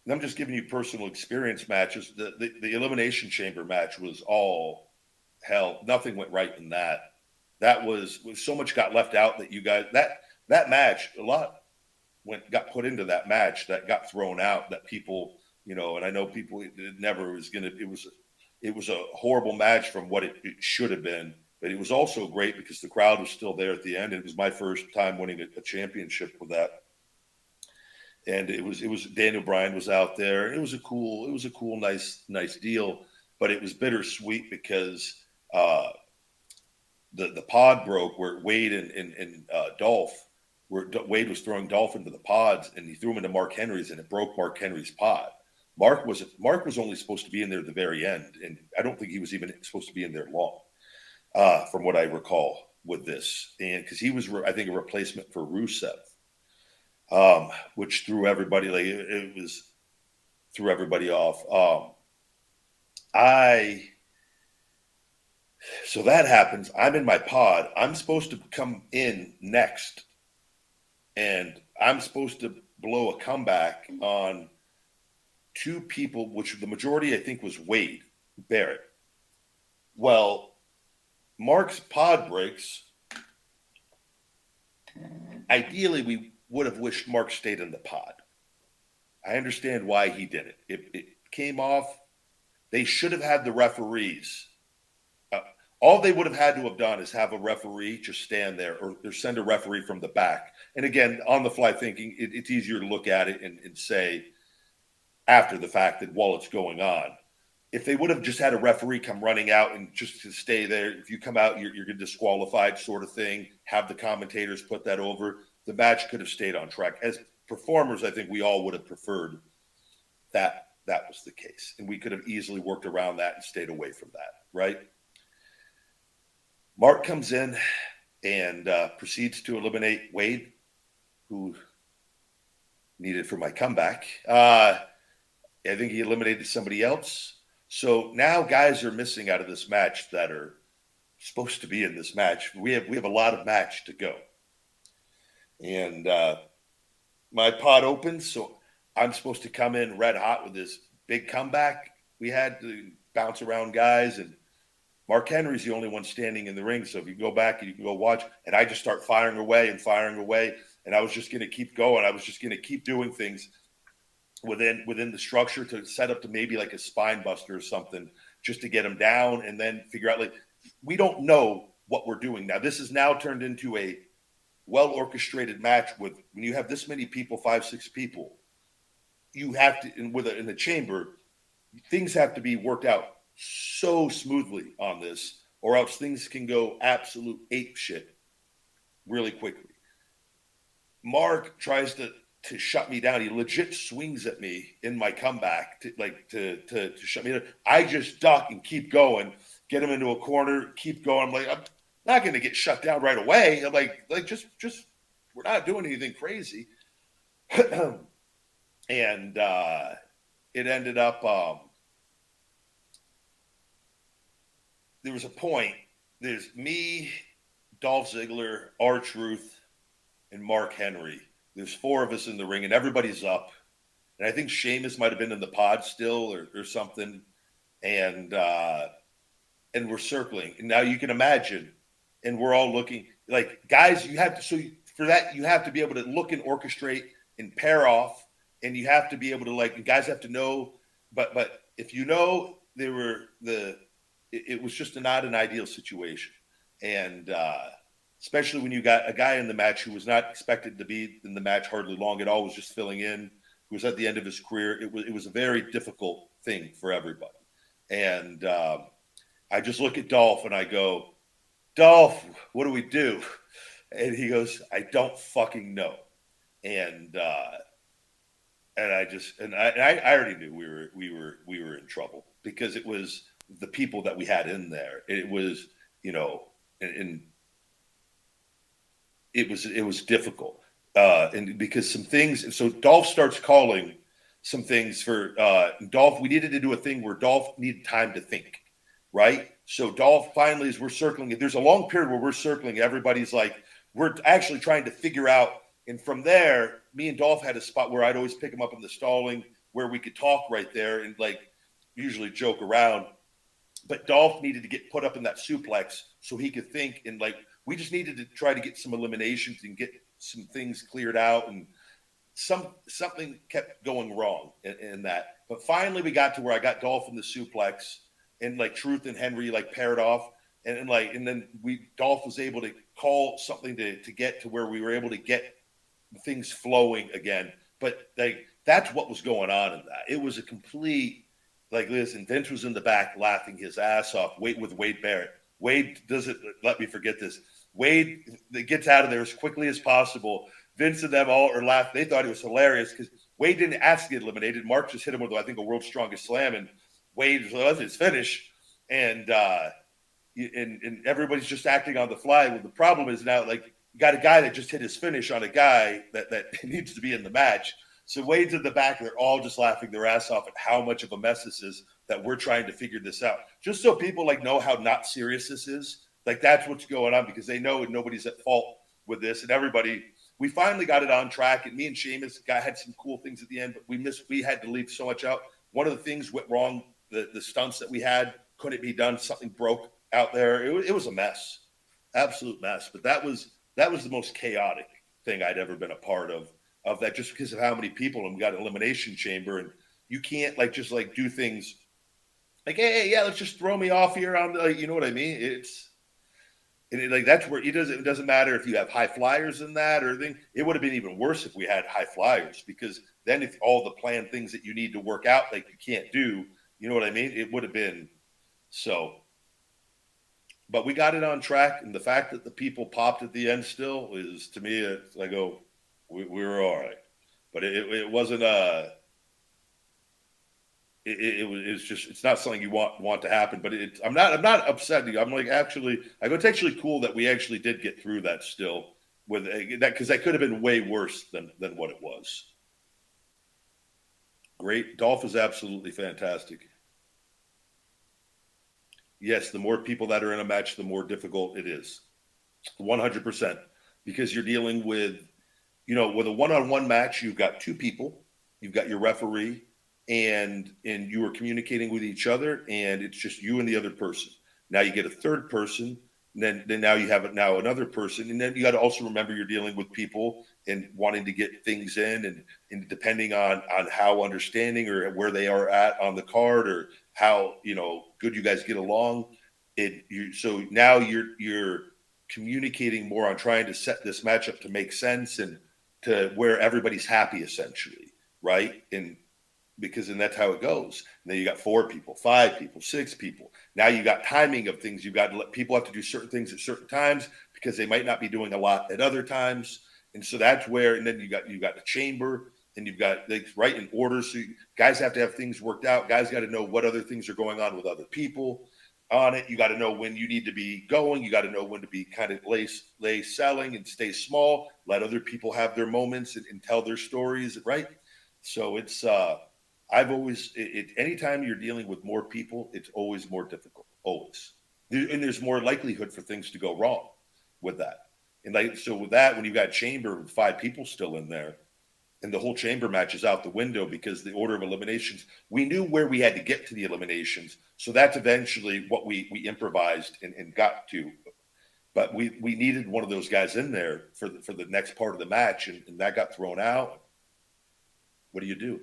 and I'm just giving you personal experience matches. The Elimination Chamber match was all hell. Nothing went right in that. That was so much got left out that you guys that match a lot got put into that match that got thrown out that people and I know people it never was gonna it was a horrible match from what it should have been, but it was also great because the crowd was still there at the end. It was my first time winning a championship with that. And it was Daniel Bryan was out there. It was a cool, nice deal, but it was bittersweet because the pod broke where Wade and Dolph, where Wade was throwing Dolph into the pods and he threw him into Mark Henry's and it broke Mark Henry's pod. Mark was only supposed to be in there at the very end, and I don't think he was even supposed to be in there long, from what I recall with this, and because he was I think a replacement for Rusev. Which threw everybody threw everybody off. So that happens. I'm in my pod. I'm supposed to come in next, and I'm supposed to blow a comeback on two people, which the majority I think was Wade Barrett. Well, Mark's pod breaks. Ideally, we would have wished Mark stayed in the pod. I understand why he did it. It came off. They should have had the referees. All they would have had to have done is have a referee just stand there or send a referee from the back. And again, on the fly thinking, it's easier to look at it and say after the fact that while it's going on. If they would have just had a referee come running out and just to stay there, if you come out, you're disqualified sort of thing, have the commentators put that over, the match could have stayed on track. As performers, I think we all would have preferred that was the case. And we could have easily worked around that and stayed away from that, right? Mark comes in and proceeds to eliminate Wade, who needed for my comeback. I think he eliminated somebody else. So now guys are missing out of this match that are supposed to be in this match. We have a lot of match to go. And my pod opens, so I'm supposed to come in red hot with this big comeback. We had to bounce around guys, and Mark Henry's the only one standing in the ring. So if you go back and you can go watch, and I just start firing away, and I was just going to keep going. I was just going to keep doing things within the structure to set up to maybe like a spine buster or something just to get him down and then figure out, like, we don't know what we're doing now. This is now turned into a well-orchestrated match with, when you have this many people, 5-6 people, you have to, in the chamber, things have to be worked out so smoothly on this, or else things can go absolute ape shit really quickly. Mark tries to shut me down. He legit swings at me in my comeback to shut me down. I just duck and keep going, get him into a corner, keep going. I'm like, I'm not going to get shut down right away. I'm like just we're not doing anything crazy. And it ended up there was a point. There's me, Dolph Ziggler, R-Truth, and Mark Henry. There's 4 of us in the ring, and everybody's up. And I think Sheamus might have been in the pod still or something. And we're circling. And now you can imagine, and we're all looking. Like, guys, you have to – so for that, you have to be able to look and orchestrate and pair off. And you have to be able to, like – and guys have to know. But if you know, they were it was just not an ideal situation. And especially when you got a guy in the match who was not expected to be in the match hardly long at all, was just filling in, who was at the end of his career. It was a very difficult thing for everybody. And I just look at Dolph and I go, Dolph, what do we do? And he goes, I don't fucking know. And I already knew we were in trouble because it was the people that we had in there. It was, and it was difficult. And because some things, so Dolph starts calling some things for Dolph. We needed to do a thing where Dolph needed time to think, right? So Dolph finally, as we're circling, there's a long period where we're circling. Everybody's like, we're actually trying to figure out. And from there, me and Dolph had a spot where I'd always pick him up in the stalling, where we could talk right there and like usually joke around. But Dolph needed to get put up in that suplex so he could think, and like we just needed to try to get some eliminations and get some things cleared out, and something kept going wrong in that. But finally we got to where I got Dolph in the suplex, and like Truth and Henry like paired off, and then Dolph was able to call something to get to where we were able to get things flowing again. But like that's what was going on in that. It was a complete, like, listen, Vince was in the back laughing his ass off. With Wade Barrett. Wade doesn't let me forget this. Wade gets out of there as quickly as possible. Vince and them all are laughing. They thought it was hilarious because Wade didn't ask to get eliminated. Mark just hit him with, I think, a world's strongest slam, and Wade was his finish. And everybody's just acting on the fly. Well, the problem is now, like, you got a guy that just hit his finish on a guy that needs to be in the match. So Wade's in the back. They're all just laughing their ass off at how much of a mess this is, that we're trying to figure this out. Just so people like know how not serious this is. Like that's what's going on, because they know nobody's at fault with this. And everybody, we finally got it on track. And me and Sheamus had some cool things at the end, but we had to leave so much out. One of the things went wrong, the stunts that we had couldn't be done. Something broke out there. It was a mess, absolute mess. But that was the most chaotic thing I'd ever been a part of that, just because of how many people, and we got an Elimination Chamber, and you can't like just like do things like, hey, yeah, let's just throw me off here on the, like, you know what I mean? Like that's where it doesn't matter if you have high flyers in that or thing. It would have been even worse if we had high flyers, because then if all the planned things that you need to work out, like you can't do, you know what I mean? It would have been so. But we got it on track, and the fact that the people popped at the end still is, to me, I go, we were all right. But it wasn't it's just, it's not something you want to happen. But I'm not upset. I'm like, actually, I go, it's actually cool that we actually did get through that still with that, because that could have been way worse than what it was. Great. Dolph is absolutely fantastic. Yes, the more people that are in a match, the more difficult it is. 100%. Because you're dealing with, with a one-on-one match, you've got two people, you've got your referee, and you are communicating with each other, and it's just you and the other person. Now you get a third person, and then now you have another person, and then you got to also remember you're dealing with people and wanting to get things in, and depending on how understanding or where they are at on the card, or how good you guys get along. So now you're communicating more on trying to set this matchup to make sense and to where everybody's happy, essentially, right? And that's how it goes. And then you got 4 people, 5 people, 6 people. Now you got timing of things. You've got to let people have to do certain things at certain times, because they might not be doing a lot at other times. And so that's where, and then you got the chamber, and you've got things right in order. So guys have to have things worked out. Guys got to know what other things are going on with other people on it. You got to know when you need to be going. You got to know when to be kind of lay selling and stay small. Let other people have their moments and tell their stories, right? So it's I've always anytime you're dealing with more people, it's always more difficult, always, and there's more likelihood for things to go wrong with that. And so with that, when you've got chamber with 5 people still in there, and the whole chamber match is out the window because the order of eliminations, we knew where we had to get to the eliminations. So that's eventually what we improvised and got to. But we needed one of those guys in there for the next part of the match, and that got thrown out. What do you do?